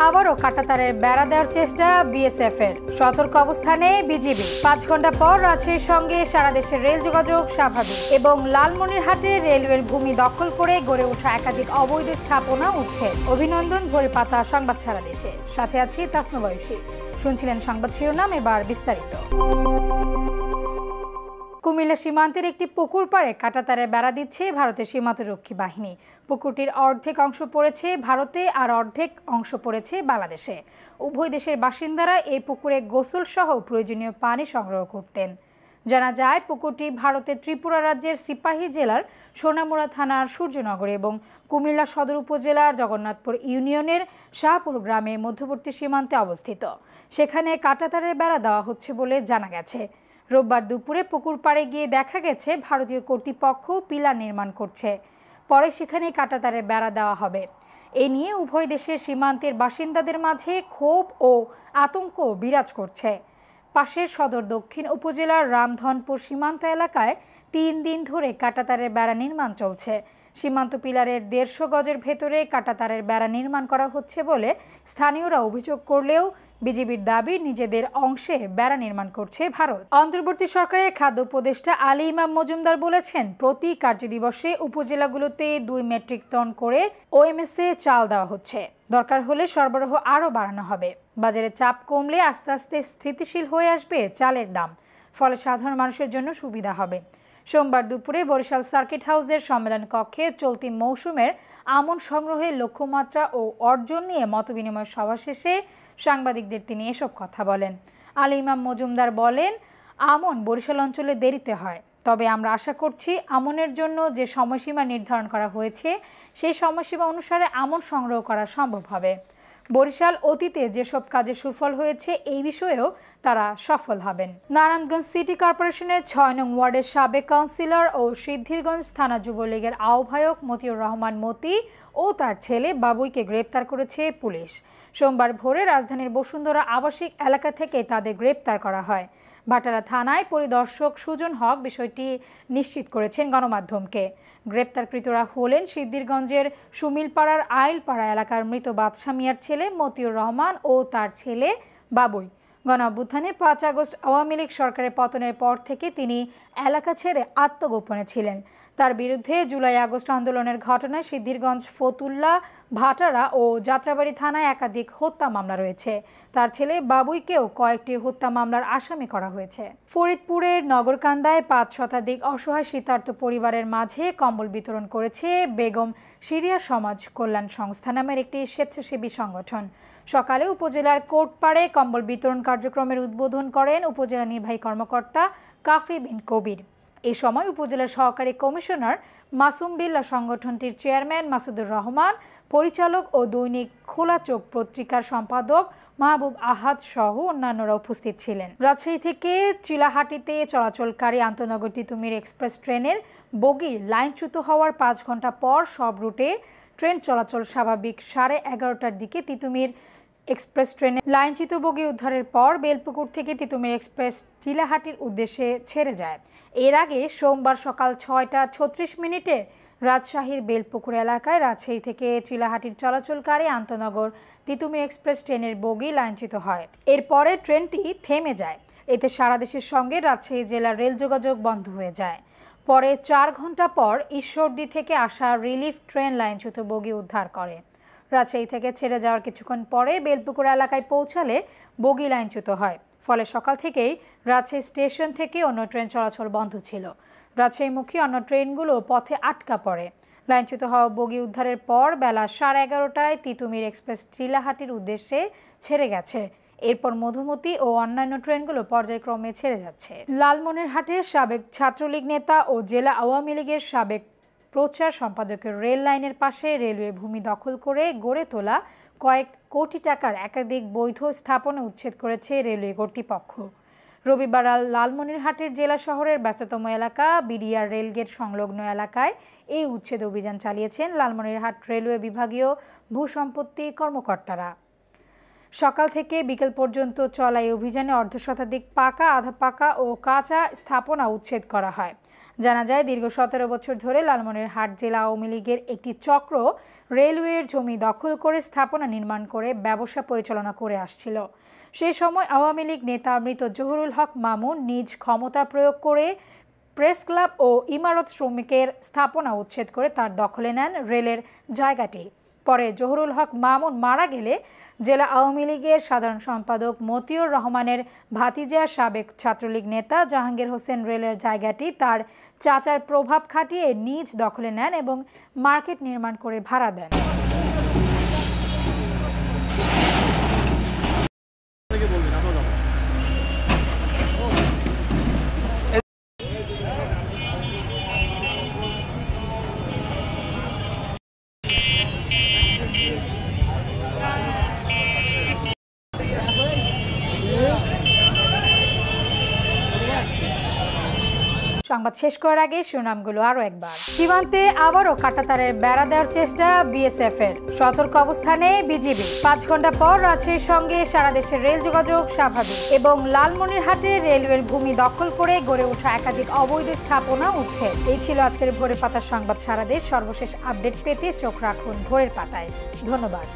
আবারও কাঁটাতারের বেড়া দেওয়ার চেষ্টা বিএসএফ এর। সতর্ক অবস্থানে বিজিবি। ৫ ঘন্টা পর রাজশাহীর সঙ্গে সারা দেশের রেল যোগাযোগ স্বাভাবিক এবং লালমনিরহাটে রেলওয়ের ভূমি দখল করে গড়ে ওঠা একাধিক অবৈধ স্থাপনা উচ্ছেদ। অভিনন্দন ভরে পাতা সংবাদ সারা দেশে। সাথে আছি তাসনুম আয়ুষী। শুনছিলেন সংবাদ শিরোনাম, এবার বিস্তারিত। কুমিল্লা সীমান্তের একটি পুকুর পাড়ে কাঁটাতারের বেড়া দিচ্ছে ভারতের সীমান্তরক্ষী বাহিনী। পুকুরটির অর্ধেক অংশ পড়েছে ভারতে আর অর্ধেক অংশ পড়েছে বাংলাদেশে। উভয় দেশের বাসিন্দারা এই পুকুরে গোসল সহ প্রয়োজনীয় পানি সংগ্রহ করতেন। জানা যায়, পুকুরটি ভারতের ত্রিপুরা রাজ্যের সিপাহী জেলার সোনামুড়া থানার সূর্যনগর এবং কুমিল্লা সদর উপজেলার জগন্নাথপুর ইউনিয়নের শাহপুর গ্রামে মধ্যবর্তী সীমান্তে অবস্থিত। সেখানে কাঁটাতারের বেড়া দেওয়া হচ্ছে বলে জানা গেছে। রোববার দুপুরে পুকুর পাড়ে গিয়ে দেখা গেছে ভারতীয় কর্তৃপক্ষ পিলার নির্মাণ করছে। পরে সেখানে কাঁটাতারের বেড়া দেওয়া হবে। এ নিয়ে উভয় দেশের সীমান্তের বাসিন্দাদের মাঝে ক্ষোভ ও আতঙ্ক বিরাজ করছে। পাশের সদর দক্ষিণ উপজেলার রামধনপুর সীমান্ত এলাকায় ৩ দিন ধরে কাঁটাতারের বেড়া নির্মাণ চলছে। সীমান্ত পিলারের ১৫০ গজের ভেতরে কাঁটাতারের বেড়া নির্মাণ করা হচ্ছে বলে স্থানীয়রা অভিযোগ করলেও বিজিবির দাবি, নিজেদের অংশে বেড়া নির্মাণ করছে ভারত। অন্তর্বর্তী সরকারের খাদ্য উপদেষ্টা আলী ইমাম মজুমদার বলেছেন, প্রতি কার্যদিবসে উপজেলাগুলোতে ২ মেট্রিক টন করে ওএমএসে চাল দেওয়া হচ্ছে। দরকার হলে সরবরাহ আরও বাড়ানো হবে। বাজারে চাপ কমলে আস্তে আস্তে স্থিতিশীল হয়ে আসবে চালের দাম, ফলে সাধারণ মানুষের জন্য সুবিধা হবে। সোমবার দুপুরে বরিশাল সার্কিট হাউসের সম্মেলন কক্ষে চলতি মৌসুমের আমন সংগ্রহের লক্ষ্যমাত্রা ও অর্জন নিয়ে মতবিনিময় সভা শেষে সাংবাদিকদের তিনি এসব কথা বলেন। আলী ইমাম মজুমদার বলেন, আমন বরিশাল অঞ্চলে দেরিতে হয়, তবে আমরা আশা করছি আমনের জন্য যে সময়সীমা নির্ধারণ করা হয়েছে সেই সময়সীমা অনুসারে আমন সংগ্রহ করা সম্ভব হবে। বরিশাল অতীতে যেসব কাজে সুফল হয়েছে এই বিষয়েও তারা সফল হবেন। নারায়ণগঞ্জ সিটি কর্পোরেশনের ৬ নং ওয়ার্ডের সাবেক কাউন্সিলর ও সিদ্ধিরগঞ্জ থানা যুবলীগের আহ্বায়ক মতিউর রহমান মতি ও তার ছেলে বাবুইকে গ্রেপ্তার করেছে পুলিশ। সোমবার ভোরে রাজধানীর বসুন্ধরা আবাসিক এলাকা থেকে তাদের গ্রেপ্তার করা হয়। ভাটারা থানায় পরিদর্শক সুজন হক বিষয়টি নিশ্চিত করেছেন গণমাধ্যমকে। গ্রেপ্তারকৃতরা হলেন সিদ্ধিরগঞ্জের সুমিলপাড়ার আইলপাড়া এলাকার মৃত বাদশা মিয়ার ছেলে মতিউর রহমান ও তার ছেলে বাবুই। গণঅভ্যুত্থানে ৫ আগস্ট আওয়ামী লীগ সরকারের পতনের পর থেকে তিনি এলাকা ছেড়ে আত্মগোপনে ছিলেন। তার বিরুদ্ধে জুলাই আগস্ট আন্দোলনের ঘটনায় সিদ্ধিরগঞ্জ, ফতুল্লা, ভাটারা ও যাত্রাবাড়ি থানায় একাধিক হত্যা মামলা রয়েছে। তার ছেলে বাবুইকেও কয়েকটি হত্যা মামলার আসামি করা হয়েছে। ফরিদপুরের নগরকান্দায় ৫ শতাধিক অসহায় শীতার্ত পরিবারের মাঝে কম্বল বিতরণ করেছে বেগম শিরিয়া সমাজ কল্যাণ সংস্থা নামের একটি স্বেচ্ছাসেবী সংগঠন। সকালে উপজেলার কোটপাড়ে কম্বল বিতরণ কার্যক্রমের উদ্বোধন করেন উপজেলা নির্বাহী কর্মকর্তা কাফি বিন কবির। এই সময় উপজেলা সহকারী কমিশনার মাসুম বিল্লাহ, সংগঠনটির চেয়ারম্যান মাসুদুর রহমান, পরিচালক ও দৈনিক খোলা চোখ পত্রিকার সম্পাদক মাহবুব আহাদ সহ অন্যান্যরা উপস্থিত ছিলেন। রাজশাহী থেকে চিলাহাটিতে চলাচলকারী আন্তনগর তিতুমির এক্সপ্রেস ট্রেনের বগি লাইনচ্যুত হওয়ার 5 ঘন্টা পর সব রুটে ট্রেন চলাচল স্বাভাবিক। 11:30টার দিকে তিতুমির এক্সপ্রেস ট্রেনে লাইনচ্যুত বগি উদ্ধারের পর বেলপুকুর থেকে তিতুমির এক্সপ্রেস চিলাহাটির উদ্দেশ্যে ছেড়ে যায়। এর আগে সোমবার সকাল 6টা 36 মিনিটে রাজশাহীর বেলপুকুর এলাকায় রাজশাহী থেকে চিলাহাটির চলাচলকারী আন্তনগর তিতুমির এক্সপ্রেস ট্রেনের বগি লাইনচ্যুত হয়। এরপরে ট্রেনটি থেমে যায়। এতে সারা দেশের সঙ্গে রাজশাহী জেলার রেল যোগাযোগ বন্ধ হয়ে যায়। পরে 4 ঘন্টা পর ঈশ্বরদী থেকে আসা রিলিফ ট্রেন লাইনচ্যুত বগি উদ্ধার করে। রাজশাহী থেকে ছেড়ে যাওয়ার কিছুক্ষণ পরে বেলপুকুর এলাকায় পৌঁছালে বগি লাইনচ্যুত হয়। ফলে সকাল থেকেই রাজশাহী স্টেশন থেকে অন্য ট্রেন চলাচল বন্ধ ছিল। রাজশাহীমুখী অন্য ট্রেনগুলো পথে আটকা পড়ে। লাইনচ্যুত হওয়া বগি উদ্ধারের পর বেলা 11:30টায় তিতুমির এক্সপ্রেস চিলাহাটির উদ্দেশ্যে ছেড়ে গেছে। এরপর মধুমতি ও অন্যান্য ট্রেনগুলো পর্যায়ক্রমে ছেড়ে যাচ্ছে। লালমনিরহাটের সাবেক ছাত্রলীগ নেতা ও জেলা আওয়ামী লীগের সাবেক প্রচার সম্পাদকের রেল লাইনের পাশে রেলওয়ে ভূমি দখল করে গড়ে তোলা কয়েক কোটি টাকার একাধিক বৈধ স্থাপনা উচ্ছেদ করেছে রেলওয়ে কর্তৃপক্ষ। রবিবার লালমনিরহাটের জেলা শহরের ব্যস্ততম এলাকা বিডিআর রেলগেট সংলগ্ন এলাকায় এই উচ্ছেদ অভিযান চালিয়েছেন লালমনিরহাট রেলওয়ে বিভাগীয় ভূসম্পত্তি কর্মকর্তারা। সকাল থেকে বিকেল পর্যন্ত চলা এই অভিযানে অর্ধশতাধিক পাকা, আধা পাকা ও কাঁচা স্থাপনা উচ্ছেদ করা হয়। জানা যায়, দীর্ঘ 17 বছর ধরে লালমনিরহাট জেলা আওয়ামী লীগের একটি চক্র রেলওয়ের জমি দখল করে স্থাপনা নির্মাণ করে ব্যবসা পরিচালনা করে আসছিল। সেই সময় আওয়ামী লীগ নেতা মৃত জহুরুল হক মামুন নিজ ক্ষমতা প্রয়োগ করে প্রেস ক্লাব ও ইমারত শ্রমিকের স্থাপনা উচ্ছেদ করে তার দখলে নেন রেলের জায়গাটি। পরে জহুরুল হক মামুন মারা গেলে জেলা আওয়ামী লীগের সাধারণ সম্পাদক মতিউর রহমানের ভাতিজা সাবেক ছাত্রলীগ নেতা জাহাঙ্গীর হোসেন রেলের জায়গাটি তার চাচার প্রভাব খাটিয়ে নিজ দখলে নেন এবং মার্কেট নির্মাণ করে ভাড়া দেন। সংবাদ শেষ করার আগে শিরোনামগুলো আরো একবার। সীমান্তে আবারও কাঁটাতারের বেড়া দেওয়ার চেষ্টা বিএসএফ এর, সতর্ক অবস্থানে বিজিবি। 5 ঘন্টা পর রাজশাহীর সঙ্গে সারা দেশের রেল যোগাযোগ স্বাভাবিক। এবং লালমনিরহাটে রেলওয়ের ভূমি দখল করে গড়ে ওঠা একাধিক অবৈধ স্থাপনা উচ্ছেদ। এই ছিল আজকের ভোরের পাতার সংবাদ। সারা দেশ সর্বশেষ আপডেট পেতে চোখ রাখুন ভোরের পাতায়। ধন্যবাদ।